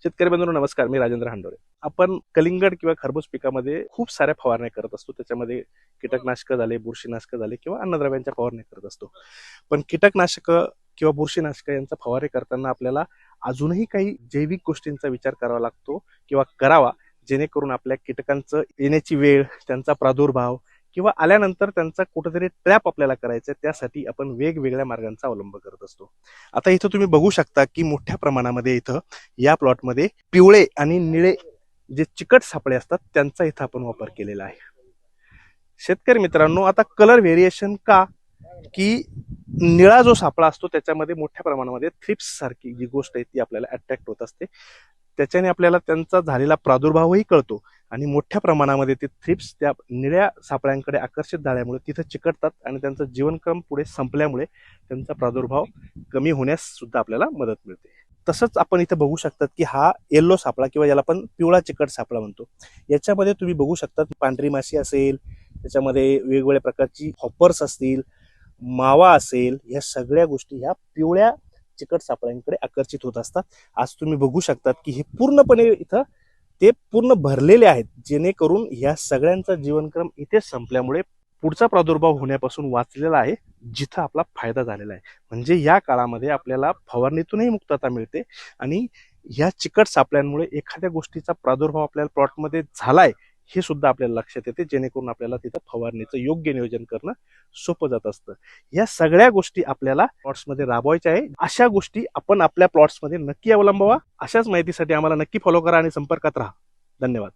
शेतकरी बंधूंनो नमस्कार, मी राजेंद्र हांडोरे। आपण कलिंगड किंवा खरबूज पिकामध्ये खूप साऱ्या फवारण्या करत असतो। त्याच्यामध्ये कीटकनाशक झाले, बुरशीनाशक झाले किंवा अन्नद्रव्यांच्या फवारण्या करत असतो। पण कीटकनाशक किंवा बुरशीनाशक यांचा फवारणी करताना आपल्याला अजूनही काही जैविक गोष्टींचा विचार करावा लागतो किंवा करावा, जेणेकरून आपल्या कीटकांचं येण्याची वेळ, त्यांचा प्रादुर्भाव किंवा आल्यानंतर त्यांचा कुठेतरी ट्रॅप आपल्याला करायचा आहे, त्यासाठी आपण वेगवेगळ्या मार्गांचा अवलंब करत असतो। आता इथं तुम्ही बघू शकता की मोठ्या प्रमाणामध्ये इथं या प्लॉटमध्ये पिवळे आणि निळे जे चिकट सापळे असतात त्यांचा इथं आपण वापर केलेला आहे। शेतकरी मित्रांनो, आता कलर व्हेरिएशन का की निळा जो सापळा असतो त्याच्यामध्ये मोठ्या प्रमाणामध्ये थ्रिप्स सारखी जी गोष्ट आहे ती आपल्याला अट्रॅक्ट होत असते। त्याच्याने आपल्याला त्यांचा झालेला प्रादुर्भावही कळतो आणि मोठ्या प्रमाणामध्ये ते थ्रिप्स त्या निळ्या सापळ्यांकडे आकर्षित झाल्यामुळे तिथे चिकटतात आणि त्यांचा जीवनक्रम पुढे संपल्यामुळे त्यांचा प्रादुर्भाव कमी होण्यास सुद्धा आपल्याला मदत मिळते। तसंच आपण इथे बघू शकतात की हा येल्लो सापळा किंवा याला आपण पिवळा चिकट सापळा म्हणतो। याच्यामध्ये तुम्ही बघू शकतात पांढरी माशी असेल, त्याच्यामध्ये वेगवेगळ्या प्रकारची हॉपर्स असतील, मावा असेल, या सगळ्या गोष्टी ह्या पिवळ्या चिकट सापळ्यांकडे आकर्षित होत असतात। आज तुम्ही बघू शकतात की हे पूर्णपणे इथं ते पूर्ण भरलेले आहेत, जेणेकरून या सगळ्यांचा जीवनक्रम इथे संपल्यामुळे पुढचा प्रादुर्भाव होण्यापासून वाचलेला आहे, जिथं आपला फायदा झालेला आहे। म्हणजे या काळामध्ये आपल्याला फवारणीतूनही मुक्तता मिळते आणि या चिकट सापळ्यांमुळे एखाद्या गोष्टीचा प्रादुर्भाव आपल्याला प्लॉटमध्ये झालाय हे सुद्धा आपल्याला लक्षात येते, जेणेकरून आपल्याला तिथं फवारणीचं योग्य नियोजन करणं सोपं जात असतं। या सगळ्या गोष्टी आपल्याला प्लॉट्समध्ये राबवायच्या आहे। अशा गोष्टी आपण आपल्या प्लॉट्समध्ये नक्की अवलंबावा। अशाच माहितीसाठी आम्हाला नक्की फॉलो करा आणि संपर्कात राहा। धन्यवाद।